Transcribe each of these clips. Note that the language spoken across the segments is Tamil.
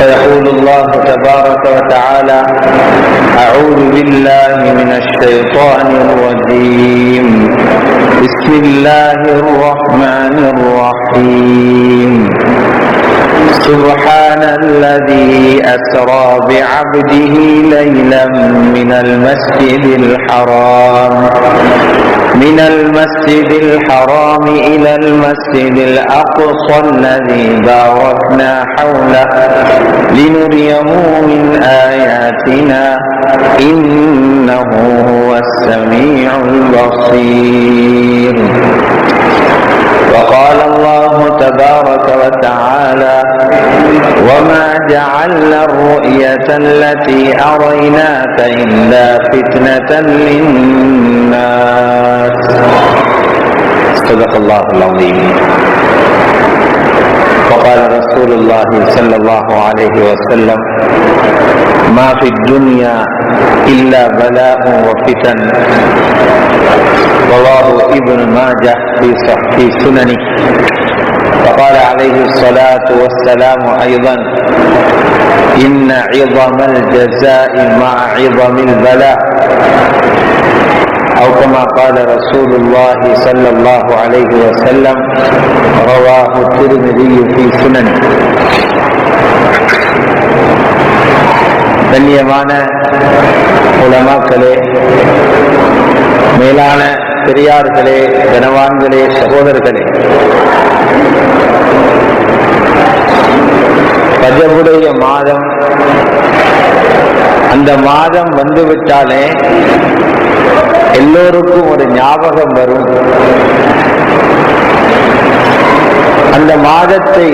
فيقول الله تبارك وتعالى: أعوذ بالله من الشيطان الرجيم. بسم الله الرحمن الرحيم. سبحان الذي أسرى بعبده ليلا من المسجد الحرام إلى المسجد الأقصى الذي باركنا حوله لنريه من آياتنا إنه هو السميع البصير. وقال الله تبارك وتعالى: وما جعلنا الرؤية التي أريناك إلا فتنة للناس. صدق الله العظيم. وقال رسول الله صلى الله عليه وسلم: ما في الدنيا إلا بلاء وفتن. رواه ابن ماجه في سننه. وقال عليه الصلاة والسلام أيضا: إن عظم الجزاء مع عظم البلاء، أو كما قال رسول الله صلى الله عليه وسلم. رواه الترمذي في سننه. கண்ணியமான உலமாக்களே, மேலான பெரியார்களே, கனவான்களே, சகோதரர்களே, ரஜபுடைய மாதம், அந்த மாதம் வந்துவிட்டாலே எல்லோருக்கும் ஒரு ஞாபகம் வரும். அந்த மாதத்தை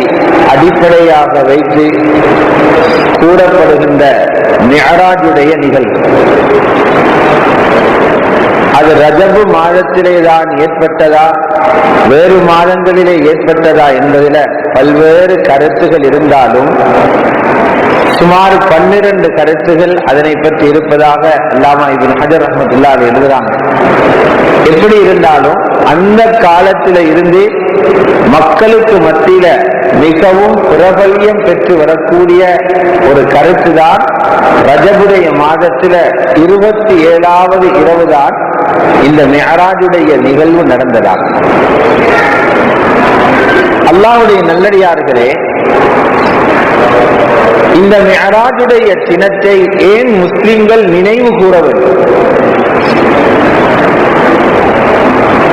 அடிப்படையாக வைத்து கூறப்படுகின்ற மிஅராஜுடைய நிகழ்வு. அது ரஜபு மாதத்திலே தான் ஏற்பட்டதா, வேறு மாதங்களிலே ஏற்பட்டதா என்பதில் பல்வேறு கருத்துகள் இருந்தாலும் சுமார் 12 கருத்துகள் அதனை பற்றி இருப்பதாக அல்லாமா இப்னு ஹஜர் ரஹ்மத்துல்லாஹி எழுதுறாங்க. எப்படி இருந்தாலும் அந்த காலத்தில இருந்து மக்களுக்கு மத்தியில மிகவும் பிரபல்யம் பெற்று வரக்கூடிய ஒரு கருத்து தான் ரஜபுடைய மாதத்தில 27வது இரவு தான் இந்த மிஅராஜுடைய நிகழ்வு நடந்ததாக. அல்லாஹ்வுடைய நல்லடியார்களே, இந்த மிஅராஜுடைய தினத்தை ஏன் முஸ்லிம்கள் நினைவு கூற வேண்டும்?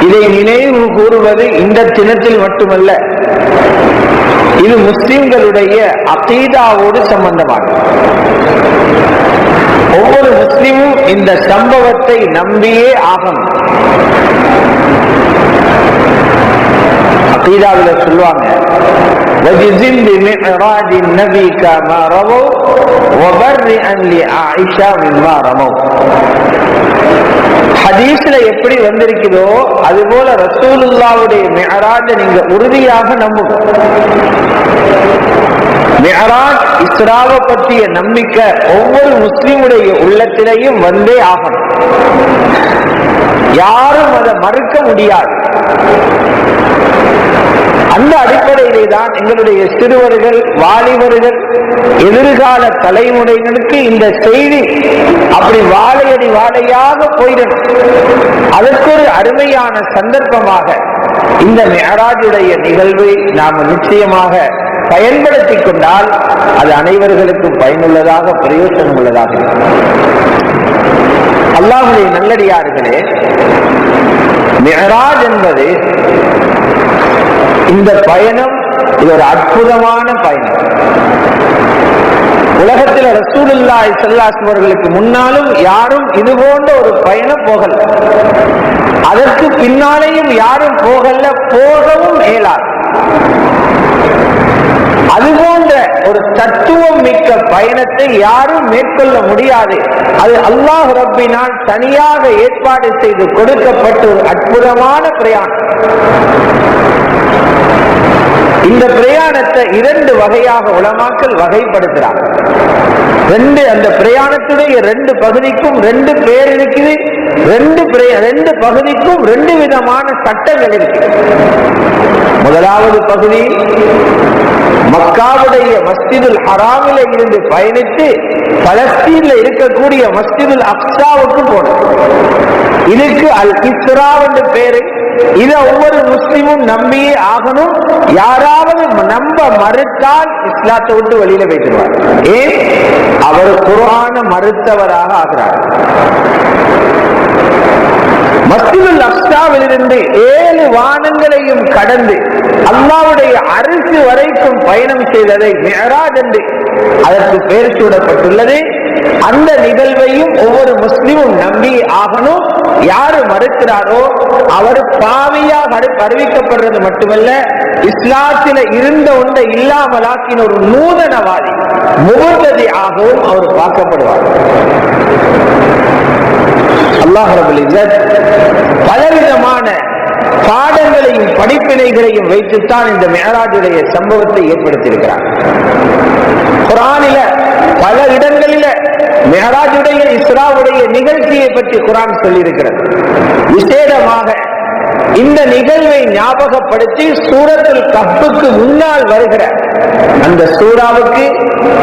இதை நினைவு கூறுவது இந்த தினத்தில் மட்டுமல்ல, இது முஸ்லிம்களுடைய அகீதாவோடு சம்பந்தமானது. ஒவ்வொரு முஸ்லிமும் இந்த சம்பவத்தை நம்பியே ஆகணும். அகீதாவில சொல்லுவாங்க, وَجِزِمْ بِمِعْرَاجِ النَّبِي كَمَا رَوَوْا وَبَرِّئًا لِعَائِشَةَ مِمَّا رَمَوْا. ஹதீஸ்ல எப்படி வந்திருக்கிறதோ அதுபோல ரசூலுல்லாஹ்வுடைய மிஅராஜ் நீங்க உறுதியாக நம்புங்க. மிஅராஜ் இஸ்ராவை பற்றிய நம்பிக்கை ஒவ்வொரு முஸ்லிமுடைய உள்ளத்திலேயும் வந்தே ஆகணும். யாரும் அதை மறுக்க முடியாது. அந்த அடிப்படையிலே தான் எங்களுடைய சிறுவர்கள், வாலிபர்கள், எதிர்கால தலைமுறைகளுக்கு இந்த செய்தி அப்படி வாழையடி வாழையாக போயிடணும். அதற்கு ஒரு அருமையான சந்தர்ப்பமாக இந்த மிஅராஜுடைய நிகழ்வை நாம் நிச்சயமாக பயன்படுத்திக் கொண்டால் அது அனைவர்களுக்கும் பயனுள்ளதாக, பிரயோஜனம் உள்ளதாக இருக்கும். அல்லாஹ்வுடைய நல்லடியார்களே, மிஅராஜ் என்பது இந்த பயணம், இது ஒரு அற்புதமான பயணம். உலகத்தில் ரசூலுல்லாஹி ஸல்லல்லாஹு அலைஹி அவர்களுக்கு முன்னாலும் யாரும் இது போன்ற ஒரு பயணம் போகல, அதற்கு பின்னாலேயும் யாரும் போகல, போகவும் இயலாது. அதுபோன்ற ஒரு தத்துவம் மிக்க பயணத்தை யாரும் மேற்கொள்ள முடியாது. அது அல்லாஹ் ரப்பினால் தனியாக ஏற்பாடு செய்து கொடுக்கப்பட்ட ஒரு அற்புதமான பிரயாணம். இந்த பிரயாணத்தை 2 வகையாக உலமாக்கள் வகைப்படுத்துறாங்க. அந்த பிரயாணத்துடைய 2 பகுதிக்கும் 2 பேர் இருக்குது. 2 பகுதிக்கும் 2 விதமான சட்டங்கள் இருக்கு. முதலாவது பகுதி மக்காவுடைய மஸ்ஜிதுல் ஹராமில இருந்து பயணித்து பலஸ்தீன்ல இருக்கக்கூடிய மஸ்ஜிதுல் அக்ஸாவுக்கு போனோம். இதுக்கு அல் இஸ்ரா என்று பேரு. இத ஒவ்வொரு முஸ்லிமும் நம்பியே ஆகணும். யாராவது நம்ப மறுத்தால் இஸ்லாத்தை விட்டு வெளியில போயிடுவார். ஏன்? அவர் குர்ஆன மறுத்தவராக ஆகிறார். மஸ்ஜிதுல் அக்ஸாவிலிருந்து 7 வானங்களையும் கடந்து அல்லாஹ்வுடைய அரிசி வரைக்கும் பயணம் செய்ததை மிஅராஜ் என்று அதற்கு பெயர் சூடப்பட்டுள்ளது. அந்த நிகழ்வையும் ஒவ்வொரு முஸ்லிமும் நம்பி ஆகணும். யாரு மறுக்கிறாரோ அவர் பாவியாக அறிவிக்கப்படுறது மட்டுமல்ல, இஸ்லாத்தில இருந்த ஒன்றை இல்லாமலாக்கின ஒரு நூதனவாதி முபத்ததி ஆகவும் அவர் பார்க்கப்படுவார். அல்லாஹ் ரப்பல் இஸ்ஸத் பலவிதமான பாடங்களையும் படிப்பினைகளையும் வைத்துத்தான் இந்த மிஅராஜுடைய சம்பவத்தை ஏற்படுத்தியிருக்கிறார். குர்ஆனில பல இடங்களில மிஅராஜுடைய இஸ்ராவுடைய நிகழ்ச்சியை பற்றி குர்ஆன் சொல்லி இருக்கிறது. விசேடமாக இந்த நிகழ்வை ஞாபகப்படுத்தி சூரத்துல் கஹ்ஃபுக்கு முன்னால் வருகிற அந்த சூராவுக்கு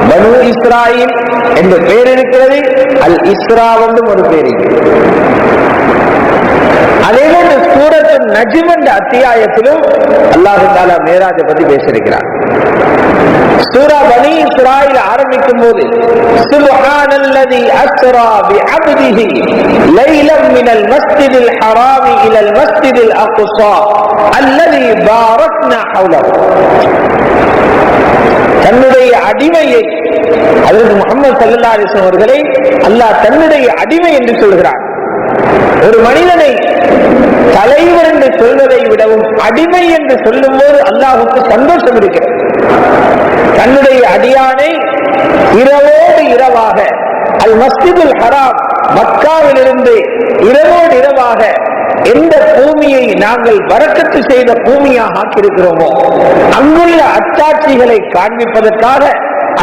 பனு இஸ்ராயில் என்ற பெயர் இருக்கிறது. அல் இஸ்ரா என்றும் ஒரு பெயர் இருக்கிறது. அதே போன்று சூரத்துல் நஜ்ம் என்ற அத்தியாயத்திலும் அல்லாஹ் தஆலா மிஅராஜை பற்றி பேசியிருக்கிறார். சூரா பனி இஸ்ராயில் ஆரம்பிக்கும் போது சுப்ஹானல்லதி அஸ்ரா பிஅப்திஹி லைலம் மினல் மஸ்ஜிதில் ஹராமி இலல் மஸ்ஜிதில் அக்ஸா அல்லதி பாரக்னா ஹவ்லஹு. தன்னுடைய அடிமையை, அதற்கு முஹம்மது ஸல்லல்லாஹு அலைஹி வஸல்லம் அவர்களை அல்லாஹ் தன்னுடைய அடிமை என்று சொல்கிறார். ஒரு மனிதனை தலைவர் என்று சொல்வதை விடவும் அடிமை என்று சொல்லும் போது அல்லாஹ்வுக்கு சந்தோஷம் இருக்கிறது. தன்னுடைய அடியானை இரவோடு இரவாக அல் மஸ்ஜிதுல் ஹராம் மக்காவிலிருந்து இரவோடு இரவாக எந்த பூமியை நாங்கள் பரக்கத்து செய்த பூமியாக ஆக்கியிருக்கிறோமோ அங்குள்ள அத்தாட்சிகளை காண்பிப்பதற்காக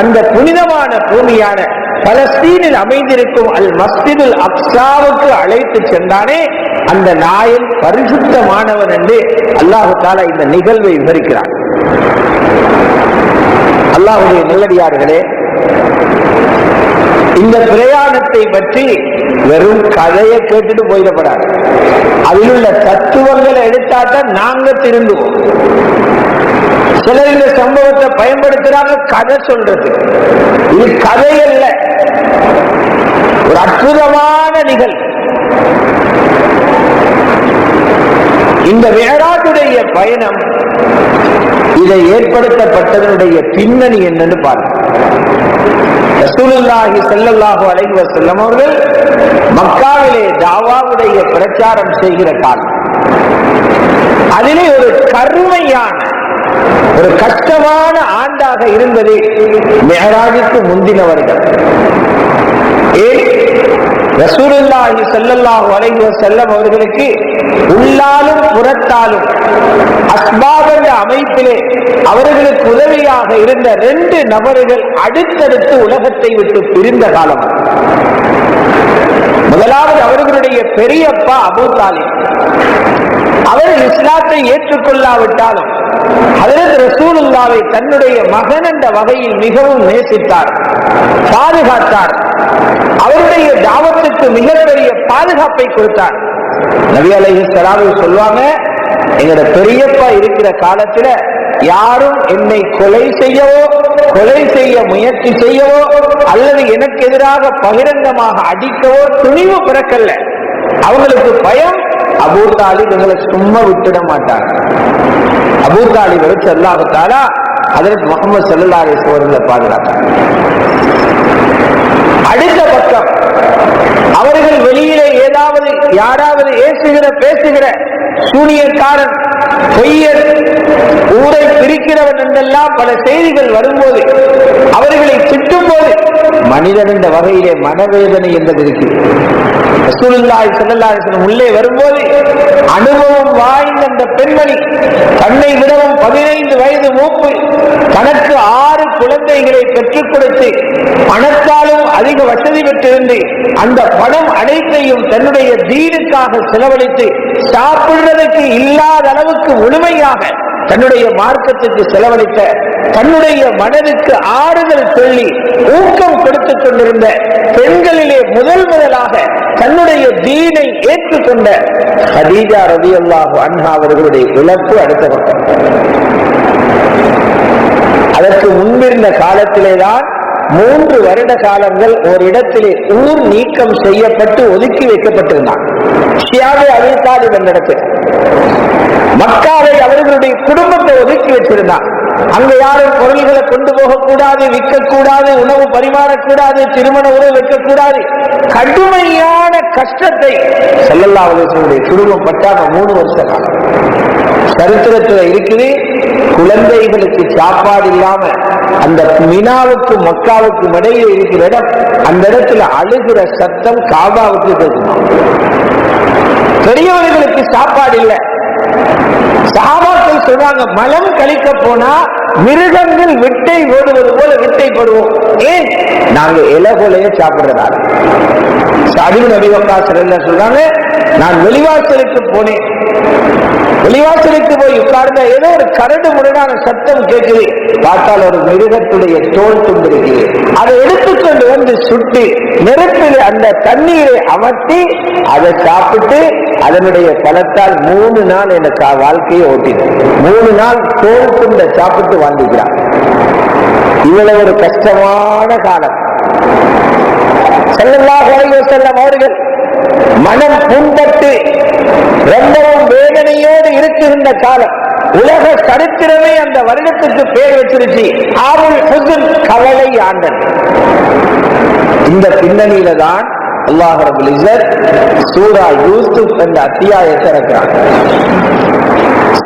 அந்த புனிதமான பூமியான பலஸ்தீனில் அமைந்திருக்கும் அல் மஸ்ஜிதுல் அக்ஸாவுக்கு அழைத்து சென்றானே அந்த நாயன் பரிசுத்தமானவன் என்று அல்லாஹ் தஆலா இந்த நிகழ்வை விவரிக்கிறார். அல்லாஹ்வுடைய நல்லடியார்களே, இந்த பிரயாணத்தை பற்றி வெறும் கதையை கேட்டுட்டு போயிடப்படாது. அதில் உள்ள தத்துவங்களை எடுத்தாதான் நாங்க திருந்துவோம். சிலர் இந்த சம்பவத்தை பயன்படுத்துறாங்க கதை சொல்றது. இது கதை அல்ல, ஒரு அற்புதமான நிகழ்வு. இந்த மிஅராஜுடைய பயணம் இதை ஏற்படுத்தப்பட்டதனுடைய பின்னணி என்னன்னு பாருங்க. ரசூலுல்லாஹி ஸல்லல்லாஹு அலைஹி வஸல்லம் அவர்கள் மக்காவிலே தாவாவுடைய பிரச்சாரம் செய்கிற காலம், அதிலே ஒரு கருமையான ஒரு கஷ்டமான ஆண்டாக இருந்தது மிஅராஜுக்கு முந்தினவர்கள். ஏன்? ரசூலுல்லாஹி ஸல்லல்லாஹு அலைஹி வஸல்லம் அவர்களுக்கு உள்ளாலும் புறத்தாலும் அஸ்பாப் என்ற அமைப்பிலே அவர்களுக்கு உதவியாக இருந்த 2 நபர்கள் அடுத்தடுத்து உலகத்தை விட்டு பிரிந்த காலம். முதலாவது அவர்களுடைய பெரியப்பா அபூ தாலிப். அவர் இஸ்லாத்தை ஏற்றுக்கொள்ளாவிட்டாலும் ஹஜ்ரத் ரசூலுல்லாஹ்வை தன்னுடைய மகன் என்ற வகையில் மிகவும் நேசித்தார், பாதுகாத்தார். அவருடைய தாவத்துக்கு மிகப்பெரிய பாதுகாப்பை கொடுத்தார். நபி அலைஹிஸ்ஸலாம் சொல்வாங்க, எங்களோட பெரியப்பா இருக்கிற காலத்துல யாரும் என்னை கொலை செய்யவோ கொலை செய்ய முயற்சி செய்யவோ அல்லது எனக்கு எதிராக பகிரங்கமாக அடிக்கவோ துணிவு பிறக்கல்ல. அவங்களுக்கு பயம், அபூ தாலிப் எங்களை சும்மா விட்டுட மாட்டாங்க. அபூ தாலிப் வச்சு அல்லாஹ் தஆலா ஹஜ்ரத் முஹம்மது ஸல்லல்லாஹு அலைஹி வஸல்லம் அவர்களை பாதுகாத்தார். அடுத்த பக்கம் அவர்கள் வெளியிலே ஏதாவது யாராவது ஏசுகிற பேசுகிற சூனியக்காரன், பொய்யர், ஊரை பிரிக்கிறவன் என்றெல்லாம் பல செய்திகள் வரும்போது அவர்களை திட்டும் போது மனிதன் என்ற வகையிலே மனவேதனை என்பது இருக்கிறது. ரசூலுல்லாஹி ஸல்லல்லாஹு அலைஹி வஸல்லம் உள்ளே வரும்போது அனுபவம் வாய்ந்த அந்த பெண்மணி, தன்னை விடவும் 15 வயது மூப்பு, தனக்கு 6 குழந்தைகளை பெற்றுக் கொடுத்து பணத்தாலும் அதிக வசதி பெற்றிருந்து அந்த பணம் அனைத்தையும் தன்னுடைய தீனுக்காக செலவழித்து சாப்பிடுறதுக்கு இல்லாத அளவுக்கு முழுமையாக தன்னுடைய மார்க்கத்துக்கு செலவழித்த, தன்னுடைய மனதுக்கு ஆறுதல் சொல்லி ஊக்கம் கொடுத்துக் கொண்டிருந்த பெண்களிலே முதலாக தன்னுடைய தீனை ஏற்றுக்கொண்ட ஹதீஜா ரலியல்லாஹு அன்ஹா அவர்களுடைய இழப்பு அடுத்த பக்கம். அதற்கு முன்பிருந்த காலத்திலேதான் 3 வருட காலங்கள் ஒரு இடத்திலே ஊர் நீக்கம் செய்யப்பட்டு ஒதுக்கி வைக்கப்பட்டிருந்தான். ஷியாவே அபீ தாலிப் என்ற இடத்தில் மக்காவை அவர்களுடைய குடும்பத்தை ஒதுக்கி வச்சிருந்தான். அங்க யாரும் பொருள்களை கொண்டு போகக்கூடாது, விற்கக்கூடாது, உணவு பரிமாறக்கூடாது, திருமண உறவு வைக்கக்கூடாது. கடுமையான கஷ்டத்தை ஸல்லல்லாஹு அலைஹி வஸல்லம் குடும்பம் பட்டாங்க 3 வருஷ காலம். சரித்திரத்தில் இருக்குது, குழந்தைகளுக்கு சாப்பாடு இல்லாம அந்த மினாவுக்கு மக்காவுக்கு இடையே இருக்கிற இடம், அந்த இடத்துல அழுகிற சத்தம் காபாவுக்கு கேட்குமா. பெரியவர்களுக்கு சாப்பாடு இல்லை. சஹாபாக்கள் சொன்னாங்க, மலம் கழிக்க போனா மிருகங்கள் விட்டை ஓடுவது போல விட்டை போடுவோம். ஏன்? நாங்க இலகொலைய சாப்பிடுறதால. சாதி நபி வக்காஸ் சொல்றாங்க, நான் வெளிவாசலுக்கு போனேன். வெளிவாசலுக்கு போய் உட்கார்ந்த ஏதோ ஒரு கரடு முரடான சத்தம் கேட்குது. பார்த்தால் ஒரு மிருகத்துடைய தோல் துண்டு இருக்குது. அதை எடுத்துக்கொண்டு வந்து சுட்டி நெருப்பில் அந்த தண்ணீரை அமர்த்தி அதை சாப்பிட்டு அதனுடைய பலத்தால் 3 நாள் எனக்கு வாழ்க்கையை ஓட்டினேன். 3 நாள் தோல் துண்டை சாப்பிட்டு வாழ்ந்துக்கிறான். இவ்வளவு ஒரு கஷ்டமான காலம். ஸல்லல்லாஹு அலைஹி வஸல்லம் அவர்கள் மனம் புண்பட்டு ரொம்பவும் வேதனையோடு இருக்குகின்ற காலம். உலக சரித்திரமே அந்த வருடத்துக்கு பேர் வச்சிருச்சு, ஆமுல் ஹுஸ்ன், கவலை ஆண்டன். இந்த பின்னணியில தான் அல்லாஹ் ரப்பல் இஸ்ஸத் சூரா யூசுப் என்ற அத்தியாயத்தை இறக்குறான்.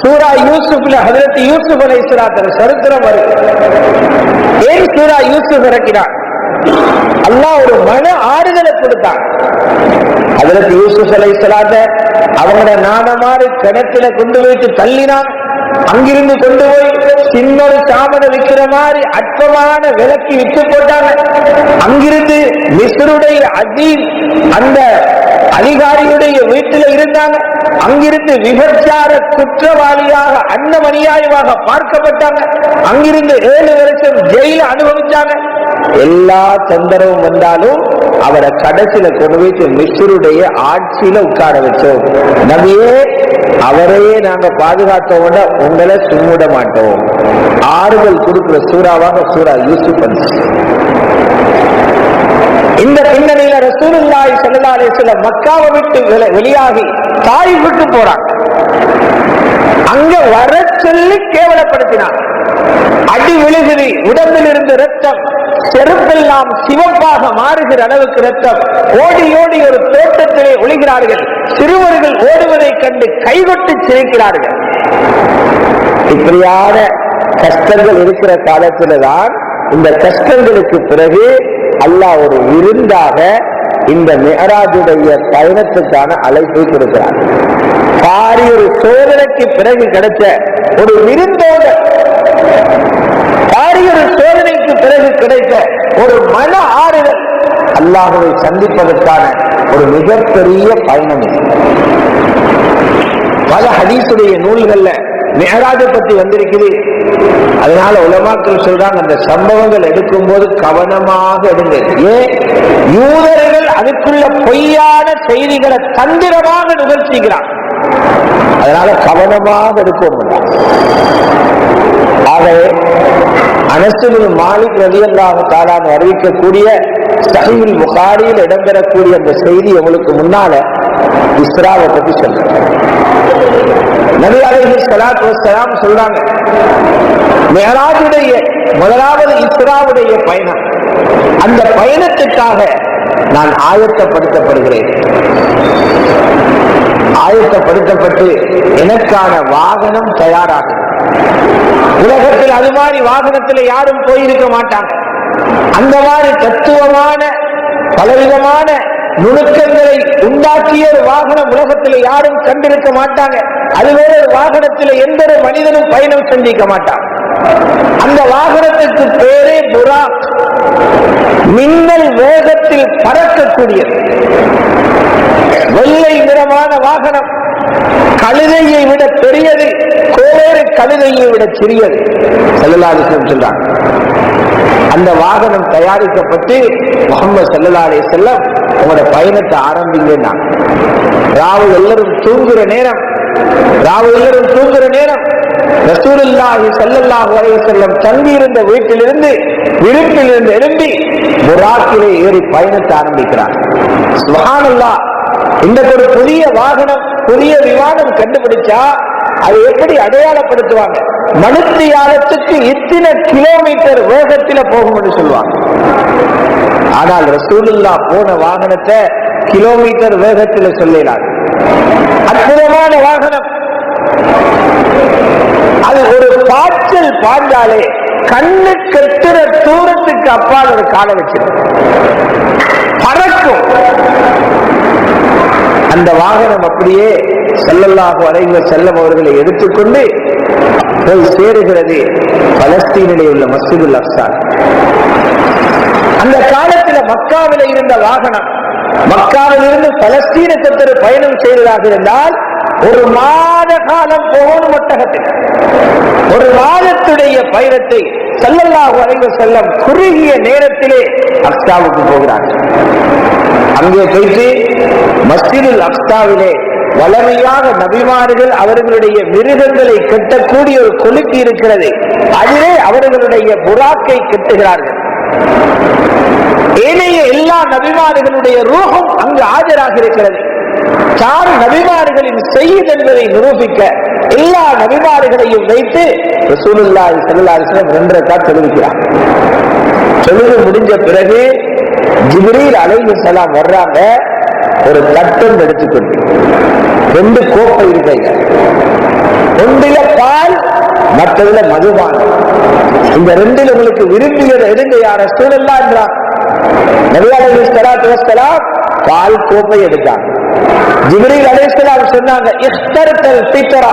சூரா யூசுப்ல ஹஜ்ரத் யூசுப் அலைஹிஸ்ஸலாம் சரித்திரம் வருது. ஏன் சூரா யூசுப் இறக்கினான்? அல்லாஹ் ஒரு மன ஆறுதலை கொடுத்தான். ஹஜ்ரத் யூசுப் அலைஹிஸ்ஸலாத்தை அவங்களோட நாணமாறு கிணத்துல கொண்டு போயிட்டு தள்ளினான். அங்கிருந்து கொண்டு போய் சின்னொரு சாமனை விற்கிற மாதிரி அற்பமான விலைக்கு விற்று போட்டாங்க. அங்கிருந்து மிஸ்ருடைய அஜீம் அந்த அதிகாரியுடைய வீட்டில் இருந்தாங்க. அங்கிருந்து விபச்சார குற்றவாளியாக அன்னமணியாயமாக பார்க்கப்பட்டாங்க. அங்கிருந்து 7 வருஷம் ஜெயில அனுபவிச்சாங்க. எல்லா தொந்தரவும் வந்தாலும் அவரை கடைசியில கொண்டு வைத்து மிஸ்ருடைய ஆட்சியில உட்கார வச்சோம். நபியே, அவரையே நாங்க பாதுகாத்தோம், உங்களை சும்மிட மாட்டோம். ஆறுதல் கொடுக்கிற சூறாவாக சூரா யூசுப். இந்த பின்னணியில ரசூலுல்லாஹி ஸல்லல்லாஹு அலைஹி வஸல்லம் மக்காவை விட்டு வெளியாகி தாயிஃபுக்கு போறாங்க. அங்க வர சொல்லி கேவலப்படுத்தினார். அடி விழுகுது, உடம்பில் இருந்து ரத்தம், செருப்பெல்லாம் சிவப்பாக மாறுகிற அளவுக்கு ரத்தம். ஓடி ஓடி ஒரு தோட்டத்திலே ஒளிகிறார்கள். சிறுவர்கள் ஓடுவதை கண்டு கைகொட்டி சிரிக்கிறார்கள். இப்படியான கஷ்டங்கள் இருக்கிற காலத்தில்தான் இந்த கஷ்டங்களுக்கு பிறகு அல்லாஹ் ஒரு விருந்தாக இந்த மிஅராஜுடைய பயணத்துக்கான அழைப்பை கொடுக்கிறார். பாரி ஒரு சோதனைக்கு பிறகு கிடைச்ச ஒரு விருந்தோடு, பாரி ஒரு சோதனைக்கு பிறகு கிடைத்த ஒரு மன ஆறுதல், அல்லாஹ்வை சந்திப்பதற்கான ஒரு மிகப்பெரிய பயணம். பல ஹதீஸுடைய நூல்கள்ல மிஅராஜை பத்தி வந்திருக்குது. அதனால உலமாக்கள் சொல்றாங்க, அந்த சம்பவங்கள் எடுக்கும் போது கவனமாக எடுங்க. ஏன்? யூதர்கள் அதுக்குள்ள பொய்யான செய்திகளை தந்திரமாக நிகழ்ச்சிக்கிறான். அதனால கவனமாக எடுக்கணும். ஆகவே அனஸ் பின் மாலிக் ரலியல்லாஹு தஆலா அறிவிக்கக்கூடிய ஸஹீஹுல் புகாரியில் இடம்பெறக்கூடிய அந்த செய்தி உங்களுக்கு முன்னால இஸ்ராவை பத்தி சொல்றேன். நபி அலைஹிஸ்ஸலாத்து வஸ்ஸலாம் சொல்றாங்க, மிஅராஜுடைய முதலாவது இஸ்ராவுடைய பயணம், அந்த பயணத்துக்காக நான் ஆயத்தப்படுத்தப்படுகிறேன். ஆயத்தப்படுத்தப்பட்டு எனக்கான வாகனம் தயாராகும். உலகத்தில் அது மாதிரி வாகனத்தில் யாரும் போயிருக்க மாட்டாங்க. அந்த மாதிரி தத்துவமான பலவிதமான நுணுக்கங்களை உண்டாக்கிய ஒரு வாகனம் உலகத்தில் யாரும் கண்டிருக்க மாட்டாங்க. அதுவே ஒரு வாகனத்தில் எந்த ஒரு மனிதனும் பயணம் சந்திக்க மாட்டான். அந்த வாகனத்துக்கு பேரே புராக், மின்னல் வேகத்தில் பறக்கக்கூடியது. வெள்ளை நிறமான வாகனம், கழுதையை விட பெரியது, கோவேறு கழுதையை விட சிறியது. ஸல்லல்லாஹு அலைஹி வஸல்லம் சொல்றாங்க. அந்த வாகனம் தயாரிக்கப்பட்டு முஹம்மது ஸல்லல்லாஹு அலைஹி வஸல்லம் உங்களோட பயணத்தை ஆரம்பிங்கன்னா ராவு எல்லாரும் தூங்குற நேரம் ரசூலுல்லாஹி ஸல்லல்லாஹு அலைஹி வஸல்லம் தங்கியிருந்த வீட்டிலிருந்து எழும்பி புராக்கிலே ஏறி பயணத்தை ஆரம்பிக்கிறார். சுப்ஹானல்லாஹ். இன்றைக்கு ஒரு புதிய வாகனம், புதிய விமானம் கண்டுபிடிச்சா அதை எப்படி அடையாளப்படுத்துவாங்க? மணித்தியாலத்துக்கு இத்தனை கிலோமீட்டர் வேகத்தில போகும்னு சொல்லுவாங்க. ஆனால் ரசூலுல்லாஹ் போன வாகனத்தை கிலோமீட்டர் வேகத்தில சொல்லலாம். அற்புதமான வாகனம். அது ஒரு பாய்ச்சல் பாய்ந்தாலே கண்ணு கெட்டுற தூரத்துக்கு அப்பால் ஒரு காலை வச்சிடும், பறக்கும். அந்த வாகனம் அப்படியே ஸல்லல்லாஹு அலைஹி வஸல்லம் அவர்களை எடுத்துக்கொண்டு போய் சேருகிறது பலஸ்தீனிலே உள்ள மஸ்ஜிதுல் அக்ஸா. அந்த காலத்தில் மக்காவில் இருந்த வாகனம் மக்காவில் இருந்து பலஸ்தீனத்திற்கு பயணம் செய்வதாக இருந்தால் ஒரு மாத காலம் போகணும். ஒட்டகத்தில் ஒரு மாதத்துடைய பயணத்தை ஸல்லல்லாஹு அலைஹி வஸல்லம் குறுகிய நேரத்திலே அக்ஸாவுக்கு போகிறார்கள். அங்கே போயிட்டு மஸ்ஜிதுல் அக்ஸாவிலே வளமையாக நபிமார்கள் அவர்களுடைய மிருகங்களை கட்டக்கூடிய ஒரு கொலுக்கி இருக்கிறது. அதிலே அவர்களுடைய புராக்கை கட்டுகிறார்கள். ஏனைய எல்லா நபிமார்களுடைய ரூஹும் அங்கு ஆஜராக இருக்கிறது. தான் நபிமார்களின் செய்தி என்பதை நிரூபிக்க எல்லா நபிமார்களையும் வைத்து ரசூலுல்லாஹி ஸல்லல்லாஹு அலைஹி வஸல்லம் 2 ரக்காத் தொழுகிறார். தொழுது முடிஞ்ச பிறகு ஜிப்ரீல் அலைஹிஸ்ஸலாம் வர்றாங்க. ஒரு தட்டம் எடுத்துக்கொண்டு 2 கோப்பை இருக்கைங்க. ஒன்றில பால், மற்றதுல மதுபானம். இந்த 2 உங்களுக்கு விரும்பியதை எடுங்க யார ரசூலுல்லாஹ் என்றார். நபி அலைஹிஸ்ஸலாத்து வஸ்ஸலாம் பால் கோப்பை எடுத்தாங்க. ஜிப்ரீல் அலைஹிஸ்ஸலாம் சொன்னாங்க, இக்தர்தல் ஃபித்ரா,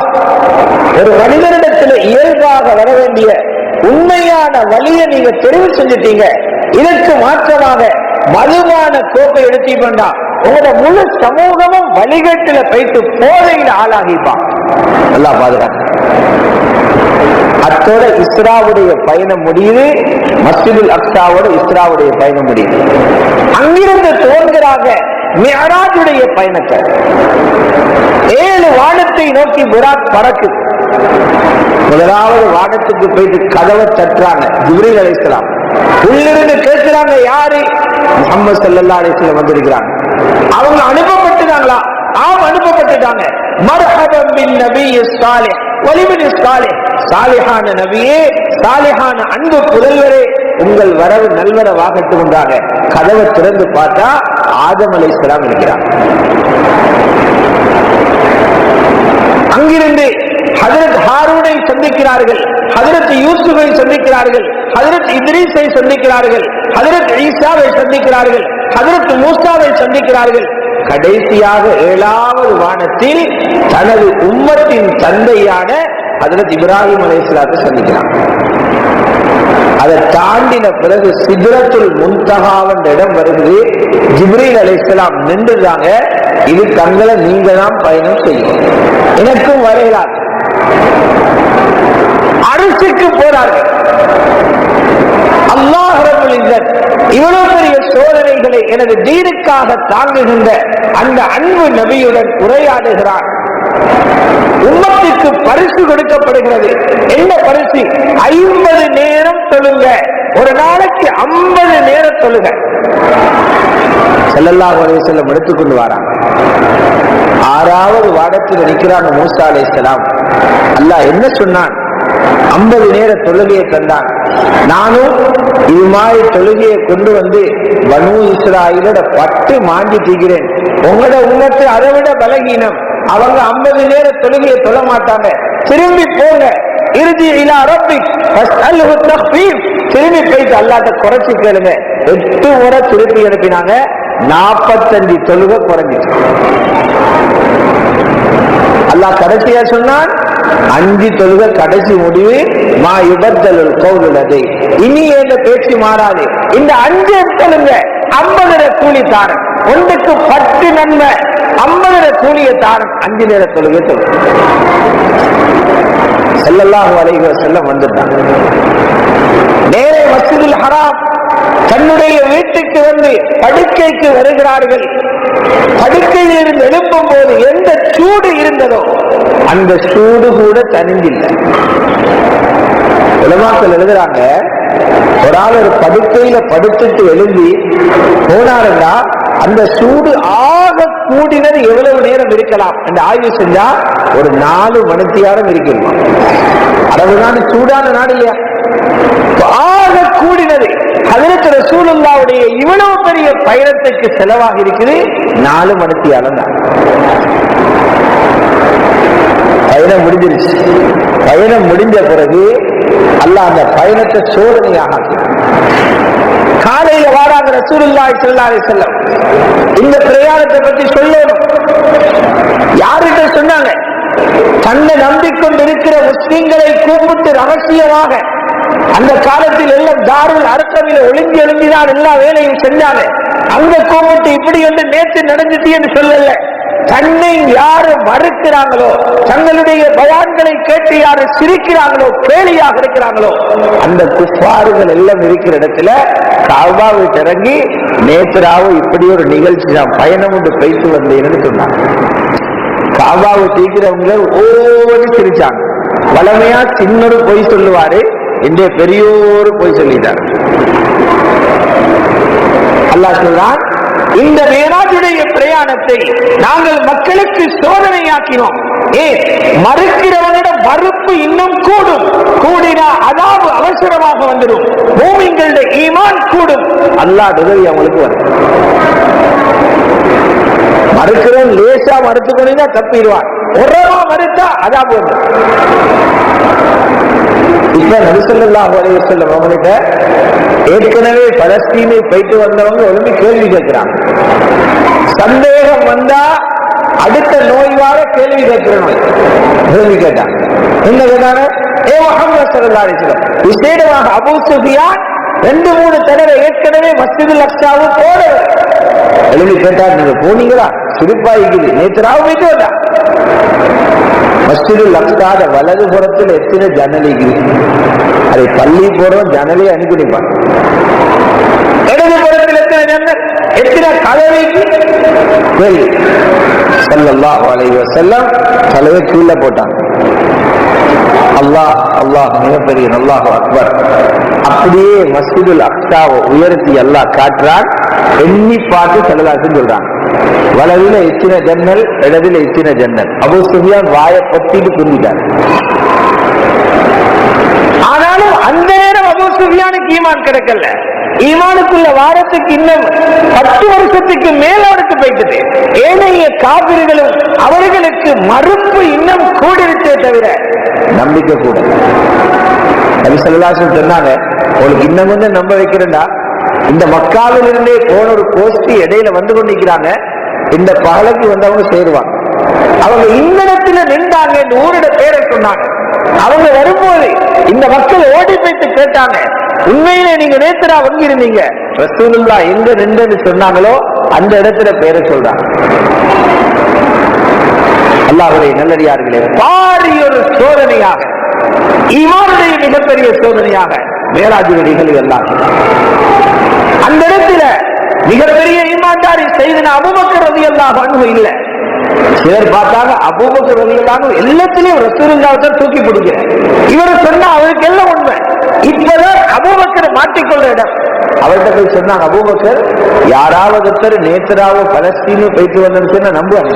ஒரு மனிதனிடத்தில் இயல்பாக வர வேண்டிய உண்மையான வழியை நீங்க தெரிவு செஞ்சுட்டீங்க. இதற்கு மாற்றமாக மதுபான கோப்பை எடுத்தீங்கன்னா உங்களோட முழு சமூகமும் வழிகட்டில போயிட்டு போதையில் ஆளாகிப்பான். நல்லா பாதுகாக்க. அத்தோட இஸ்ராவுடைய பயணம் முடியுது. மஸ்ஜிதுல் அக்ஸாவோட இஸ்ராவுடைய பயணம் முடியுது. அங்கிருந்து தோன்கிறாங்க மிஅராஜுடைய பயணத்தை. 7 வானத்தை நோக்கி புராக் பறக்குது. முதலாவது வானத்துக்கு போயிட்டு கதவை தட்டுறாங்க ஜிப்ரீல் அலைஹிஸ்ஸலாம். உள்ளிருந்து கேட்கிறாங்க, யாரு? முஹம்மது ஸல்லல்லாஹு அலைஹி வஸல்லம் வந்திருக்கிறாங்க. அவங்க அனுப்பப்பட்டுட்டாங்களா? ஆம், அனுப்பப்பட்டுட்டாங்க. மர்ஹபன் பின் நபிய் ஸாலிஹ் வலிபின் ஸாலிஹ், சாலிஹான நபியே, சாலிஹான அன்பு புதல்வரே, உங்கள் வரவு நல்வரவாகட்டும் என்றாங்க. கதவை திறந்து பார்த்தா ஆதம் அலைஹிஸ்ஸலாம் இருக்கிறார். அங்கிருந்து ஹஜ்ரத் ஹாரூனை சந்திக்கிறார்கள், ஹஜ்ரத் யூசுஃபை சந்திக்கிறார்கள், ஹஜ்ரத் இத்ரீஸை சந்திக்கிறார்கள், ஹஜ்ரத் ஈசாவை சந்திக்கிறார்கள், ஹஜ்ரத் மூசாவை சந்திக்கிறார்கள். கடைசியாக 7வது வானத்தில் தனது உம்மத்தின் தந்தையான ஹஜ்ரத் இப்ராஹிம் அலைஹிஸ்ஸலாத்தை சந்திக்கிறார். அதை தாண்டின பிறகு சித்ரத்துல் முன்தஹாவன் இடம் வருகிறது. ஜிப்ரீல் அலைஹிஸ்ஸலாம் நின்றுறாங்க. இது தங்களை நீங்க தான் பயணம் செய்யும், எனக்கும் வரைகிறார். அரசுக்கு போறார்கள். அல்லாஹ் ரப்பல் இஸ்ஸத் இவ்வளவு பெரிய சோதனைகளை எனது தீனுக்காக தாங்குகின்ற அந்த அன்பு நபியுடன் உரையாடுகிறார். உம்மத்துக்கு பரிசு கொடுக்கப்படுகிறது. என்ன பரிசு? 50 நேரம் தொழுங்க. ஒரு நாளைக்கு 50 நேரம் தொழுங்க. ஸல்லல்லாஹு அலைஹி வஸல்லம் எடுத்துக்கொண்டு வராங்க. 6வது வானத்தில் நிற்கிறாங்க மூசா அலைஹிஸ்ஸலாம். அல்லாஹ் என்ன சொன்னான்? 50 நேர தொழுகையை தந்தான். நானும் இது மாதிரி தொழுகையை கொண்டு வந்து பனூ இஸ்ராயீலோட பட்டு மாண்டி தீக்கிறேன். உங்களோட உம்மத்து அதை விட பலகீனம். அவங்க 50 நேர தொழுகையை தொழ மாட்டாங்க. திரும்பி போங்க. இறுதி இலா ரப்பிக் ஃபஸ்அல்ஹு தக்ஃபீஃப், திரும்பி போயிட்டு அல்லாஹ்ட்ட குறைச்சி கேளுங்க. 8 முறை திருப்பி அனுப்பினாங்க. 45 தொழுகை குறைஞ்சிச்சு. அல்லாஹ் கடைசியா சொன்னான், 5 தொழுகை கடைசி முடிவு. மா யுபத்தலுல் கௌலு லதை, இனி எந்த பேச்சு மாறாது. இந்த 5 எடுத்துங்க. 50 கூலி தாரம். ஒன்றுக்கு 10 நன்மை. 50 கூலிய தாரம். 5 நேர தொழுகை தொழுகை. ஸல்லல்லாஹு அலைஹி வஸல்லம் வந்துட்டாங்க. நேரே மஸ்ஜிதுல் ஹராம் தன்னுடைய வீட்டுக்கு வந்து படுக்கைக்கு வருகிறார்கள். படுக்கையில் இருந்து எழுப்பும் போது எந்த சூடு இருந்ததோ அந்த சூடு கூட தனிஞ்சில்லை. உலமாக்கள் எழுதுறாங்க, ஒரு ஆள் ஒரு படுக்கையில படுத்துட்டு எழுந்தி போனாருன்னா அந்த சூடு ஆக கூடினது எவ்வளவு நேரம் இருக்கலாம் என்று ஆய்வு செஞ்சா ஒரு 4 மணித்தியாரம் இருக்கணுமா. அளவுதான் சூடான நாடு இல்லையா? ஆக கூடினது ஹஜ்ரத் ரசூலுல்லாஹ்வுடைய இவ்வளவு பெரிய பயணத்துக்கு செலவாக இருக்குது 4 மணித்தியாலம் தான். பயணம் முடிஞ்சிருச்சு. பயணம் முடிஞ்ச பிறகு அல்லாஹ் அந்த பயணத்தை சோதனையாக காலையில வாராங்க ரசூலுல்லாஹி ஸல்லல்லாஹு அலைஹி வஸல்லம். இந்த பிரயாணத்தை பத்தி சொல்லணும். யார்கிட்ட சொன்னாங்க? தன்னை நம்பிக்கொண்டிருக்கிற முஸ்லிம்களை கூப்பிட்டு ரகசியமாக, அந்த காலத்தில் எல்லாம் தாருல் அர்கமில ஒளிஞ்சி எழுந்திதான் எல்லா வேலையும் செஞ்சாங்க. அங்க கூப்பிட்டு இப்படி வந்து நேற்று நடந்துச்சு என்று சொல்லல. தன்னை யாரு மறுக்கிறாங்களோ, தங்களுடைய பயான்களை கேட்டு யாரு சிரிக்கிறாங்களோ, கேலியாக இருக்கிறாங்களோ, அந்த குஃபார்கள் எல்லாம் இருக்கிற இடத்துல காபாவை இறங்கி நேத்ராவோ இப்படி ஒரு நிகழ்ச்சி நான் பயணம் ஒன்று பேசி வந்தேன்னு சொன்னாங்க. காபாவை தீக்கிறவங்க ஓடி சிரிச்சாங்க. வளமையா சின்னொரு பொய் சொல்லுவாரு, இந்த பெரியோரு பொய் சொல்லிட்டாரு. அல்லாஹ் சொல்றான், இந்த மேராஜுடைய பிரயாணத்தை நாங்கள் மக்களுக்கு சோதனையாக்கினோம். மறுக்கிறவனிடம் மறுப்பு இன்னும் கூடும். கூடினா அதாவது அவசரமாக வந்துடும். மூமின்களுடைய ஈமான் கூடும். அல்லாஹ் உதவி அவங்களுக்கு வரும். மறுக்கிறவன் லேசா மறுத்து கொண்டா தப்பிடுவான். உரமா மறுத்தா அதாவது வந்துடும். இப்ப நபி ஸல்லல்லாஹு அலைஹி வஸல்லம் அவங்கள்ட்ட ஏற்கனவே பலஸ்தீனை போயிட்டு வந்தவங்க ஒழுங்கு கேள்வி கேட்கிறாங்க. சந்தேகம் வந்தா அடுத்த நோய் வார கேள்வி கேட்கிற நோய் கேள்வி கேட்டாங்க. என்ன கேட்டாங்க? ஏ முஹம்மது ஸல்லல்லாஹு அலைஹி வஸல்லம், விசேடமாக அபூ சுஃபியான் 2-3 தடவை ஏற்கனவே மஸ்ஜிதுல் அக்ஸாவு போற எழுதி கேட்டார். நீங்க போனீங்களா? சிரிப்பாய்க்குது. நேற்று ராவு போயிட்டு வந்தா மஸ்ஜிதுல் அக்ஸாத வலது புறத்தில் எத்தனை ஜன்னலிக்கு அதை பள்ளி போறோம் ஜன்னலே அனுப்பிப்பான். இடது புறத்தில் எத்தனை ஜன்னல், எத்தனை கதவைக்கு கேள்வி. ஸல்லல்லாஹு அலைஹி வஸல்லம் தலையை கீழே போட்டாங்க. அல்லாஹ் அல்லாஹ் மிகப்பெரிய அல்லாஹு அக்பர். அப்படியே மஸ்ஜிதுல் அக்ஸாவை உயர்த்தி அல்லாஹ் காட்டுறான். எண்ணி பார்த்து ஸல்லல்லாஹு சொல்றாங்க, வலதில எத்தனை ஜன்னல், இடதில எத்தனை ஜன்னல். அபூ சுஃபியான் வாயை பொத்திட்டு புரிஞ்சிட்டார். ஆனாலும் அந்த நேரம் அபூ சுஃபியானுக்கு ஈமான் கிடைக்கல. ஈமானுக்குள்ள வாரத்துக்கு இன்னும் 10 வருஷத்துக்கு மேல அவருக்கு போயிட்டது. ஏனைய காபிர்களும் அவர்களுக்கு மறுப்பு இன்னும் கூடிருச்சே தவிர நம்பிக்கை கூட. நபி ஸல்லல்லாஹு அலைஹி வஸல்லம் சொன்னாங்க, உங்களுக்கு இன்னும் கொஞ்சம் நம்ப வைக்கிறேன்டா, இந்த மக்காவில் இருந்தே போன ஒரு கோஷ்டி இடையில வந்து கொண்டிருக்கிறாங்க. இந்த பகலுக்கு வந்தவங்க சேருவாங்க. அவங்க இன்னிடத்துல நின்றாங்க, இந்த ஊரோட பேரை சொன்னாங்க. அவங்க வரும்போது இந்த மக்கள் ஓடி போயிட்டு கேட்டாங்க, உண்மையிலே நீங்க நேத்ரா வங்கிருந்தீங்க, ரசூலுல்லாஹ் எங்க நின்று சொன்னாங்களோ அந்த இடத்துல பேரை சொல்றாங்க. அல்லாஹ்வுடைய நல்லடியார்களே, பாரிய ஒரு சோதனையாக, ஈமானுடைய மிகப்பெரிய சோதனையாக மேராஜுடைய நிகழ்வு எல்லாம். அந்த இடத்துல மிகப்பெரிய ஈமான்தாரி செய்தன அபூபக்கர் ரலியல்லாஹு அன்ஹு இல்ல. சிலர் பார்த்தாங்க அபூபக்கர் ரலியல்லாஹு அன்ஹு எல்லாத்திலையும் ரசூலுல்லாஹ்வை தூக்கி பிடிக்கிறார். இவர் சொன்னா அவருக்கு எல்லாம் உண்மை. இப்பதான் அபூபக்கர் மாட்டிக்கொள்ற இடம். அவர்கிட்ட போய் சொன்னாங்க, அபூபக்கர் யாராவது ஒருத்தர் நேத்ராவோ பலஸ்தீனோ போயிட்டு வந்தேன்னு சொன்னா நம்புவாங்க.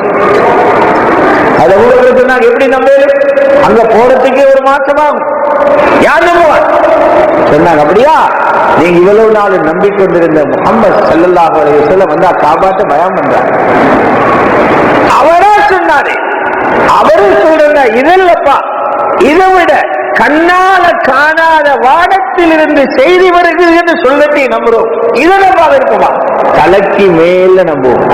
அது அபூபக்கர் சொன்னாங்க, எப்படி நம்புவது? அங்க போறதுக்கே ஒரு மாசமாகும், யார் நம்புவார் சொன்னாங்க. அப்படியா, நீங்க இவ்வளவு நாள் நம்பிக்கொண்டிருந்த முஹம்மது ஸல்லல்லாஹு அலைஹி வஸல்லம் வந்தா காபாட்ட பயம் பண்றாங்க. அவரா சொன்னாரு. அவரு சொல்ற இதல்லப்பா, இதை விட கண்ணால காணாத வானத்தில் இருந்து செய்தி வருகிறது என்று சொல்லி நம்புறோம். இதனப்பா இருக்குமா? தலைக்கு மேல நம்புவோம்.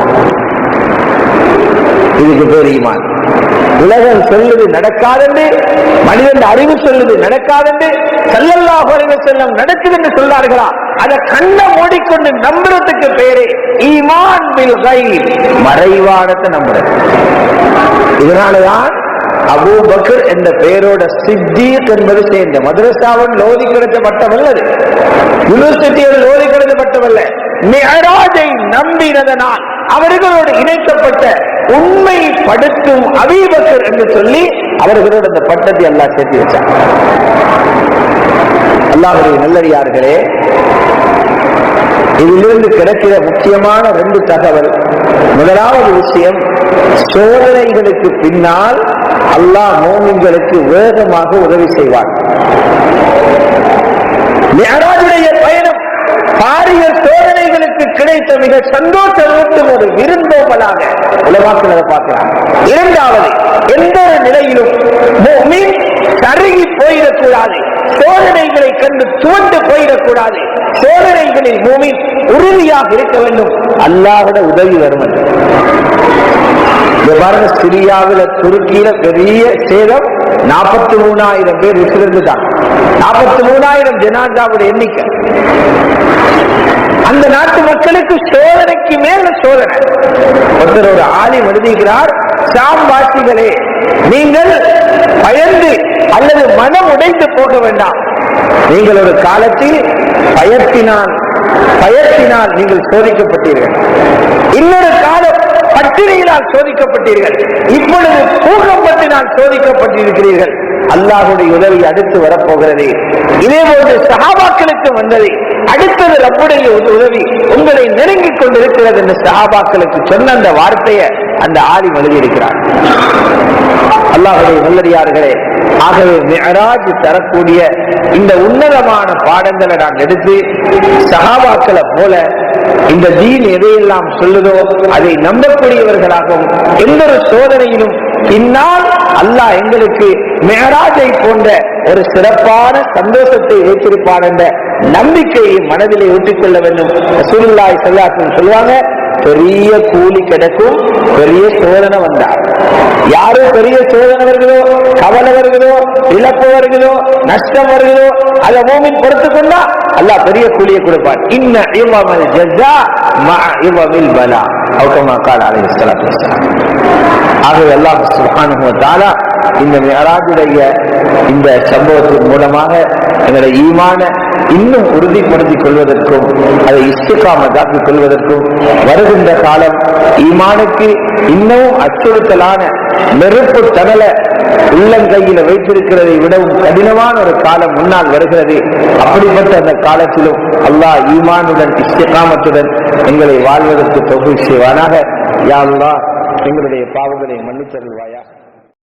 இதுக்கு பேர் ஈமான். உலகம் சொல்லுது நடக்காதென்று, மனிதன் அறிவு சொல்லுது நடக்காதென்று, ஸல்லல்லாஹு அலைஹி வஸல்லம் நடக்குது என்று சொன்னார்களா? அதை கண்ண மூடிக்கொண்டு நம்புறதுக்கு பேரு ஈமான் பில் கைப், மறைவானத்தை நம்புறது. இதனாலதான் அபூ பக்கர் என்ற பெயரோட சித்தீக் என்பது சேர்ந்த மதரசாவன் லோதி கிடைத்த பட்டமல்ல, யூனிவர்சிட்டியில் லோதி கிடைத்த பட்டமல்ல. மிஅராஜை நம்பினதனால் அவர்களோடு இணைக்கப்பட்ட உண்மைப்படுத்தும் அபூபக்கர் என்று சொல்லி அவர்களோடு அந்த பட்டத்தை அல்லாஹ் சேர்த்து வச்சார். அல்லாஹ்வுடைய நல்லடியார்களே, இதிலிருந்து கிடைக்கிற முக்கியமான 2 தகவல். முதலாவது விஷயம், சோதனைகளுக்கு பின்னால் அல்லாஹ் மோமின்களுக்கு வேகமாக உதவி செய்வார். மிஅராஜுடைய பயணம் பாரிய சோதனைகளுக்கு கிடைத்த மிக சந்தோஷமூட்டும் ஒரு விருந்தோம்பலாக உலமாக்கள் அதை பார்க்கிறார். இரண்டாவது, எந்த ஒரு நிலையிலும் முஃமின் கருகி போயிடக்கூடாது, சோதனைகளை கண்டு துவண்டு போயிடக்கூடாது. சோதனைகளில் முஃமின் உறுதியாக இருக்க வேண்டும். அல்லாஹ்வுடைய உதவி வரும். பாருங்க, சிரியாவில் துருக்கியில பெரிய சேதம், 43,000 பேர் இருந்துட்டாங்க. 43,000 ஜனாசாவுடைய எண்ணிக்கை. அந்த நாட்டு மக்களுக்கு சோதனைக்கு மேல சோதனை. ஒருத்தரோட ஆலிம் எழுதுகிறார், ஷாம் வாசிகளே, நீங்கள் பயந்து அல்லது மனம் உடைந்து போக வேண்டாம். நீங்கள் ஒரு காலத்தில் பயத்தினால் நீங்கள் சோதிக்கப்பட்டீர்கள், இன்னொரு காலம் பட்டினியினால் சோதிக்கப்பட்டீர்கள், இப்பொழுது பூகம்பத்தினால் சோதிக்கப்பட்டிருக்கிறீர்கள். அல்லாஹ்வுடைய உதவி அடுத்து வரப்போகிறது. இதே போன்று சஹாபாக்களுக்கு வந்தது. அடுத்தது ரப்புடைய உதவி உங்களை நெருங்கிக் கொண்டிருக்கிறது என்று சஹாபாக்களுக்கு சொன்ன அந்த வார்த்தையை அந்த ஆலிம் எழுதியிருக்கிறார். அல்லாஹ்வுடைய நல்லடியார்களே, ஆகவே மிஅராஜ் தரக்கூடிய இந்த உன்னதமான பாடங்களை நாம் எடுத்து சஹாபாக்களை போல இந்த தீன் எதையெல்லாம் சொல்லுதோ அதை நம்பக்கூடியவர்களாகவும், எந்த ஒரு சோதனையிலும் பின்னால் அல்லாஹ் எங்களுக்கு மிஅராஜை போன்ற ஒரு சிறப்பான சந்தோஷத்தை வைத்திருப்பார் என்ற நம்பிக்கையை மனதிலே ஊட்டிக் கொள்ள வேண்டும். ரசூலுல்லாஹி ஸல்லல்லாஹு அலைஹி வஸல்லம் சொல்லுவாங்க, பெரிய கூலி கிடைக்கும் பெரிய சோதனை வந்தார். யாரும் பெரிய சோதனை வருகிறதோ, கவலை வருகிறதோ, இழப்பு வருகிறதோ, நஷ்டம் வருகிறதோ, அதை மூமின் பொறுத்துக் கொண்டா அல்லாஹ் பெரிய கூலியை கொடுப்பார். இன்ன இவமல் ஜஸா மஅ இவமில் பலா அவு கமா கால அலைஹிஸ்ஸலாத்து வஸ்ஸலாம். ஆகவே அல்லாஹ் சுப்ஹானஹு வ தஆலா இந்த மிஅராஜுடைய இந்த சம்பவத்தின் மூலமாக எங்களுடைய ஈமான இன்னும் உறுதிப்படுத்திக் கொள்வதற்கும் அதை இஸ்திகாமத்தாக்கிக் கொள்வதற்கும், வருகின்ற காலம் ஈமானுக்கு இன்னும் அச்சுறுத்தலான நெருப்பு தணல உள்ளங்கையில வைத்திருக்கிறதை விடவும் கடினமான ஒரு காலம் முன்னால் வருகிறது. அப்படிப்பட்ட அந்த காலத்திலும் அல்லாஹ் ஈமானுடன் இஸ்திகாமத்துடன் எங்களை வாழ்வதற்கு தௌஃபீக் செய்வானாக. யா அல்லாஹ், எங்களுடைய பாவங்களை மன்னித்தருள்வாயாக.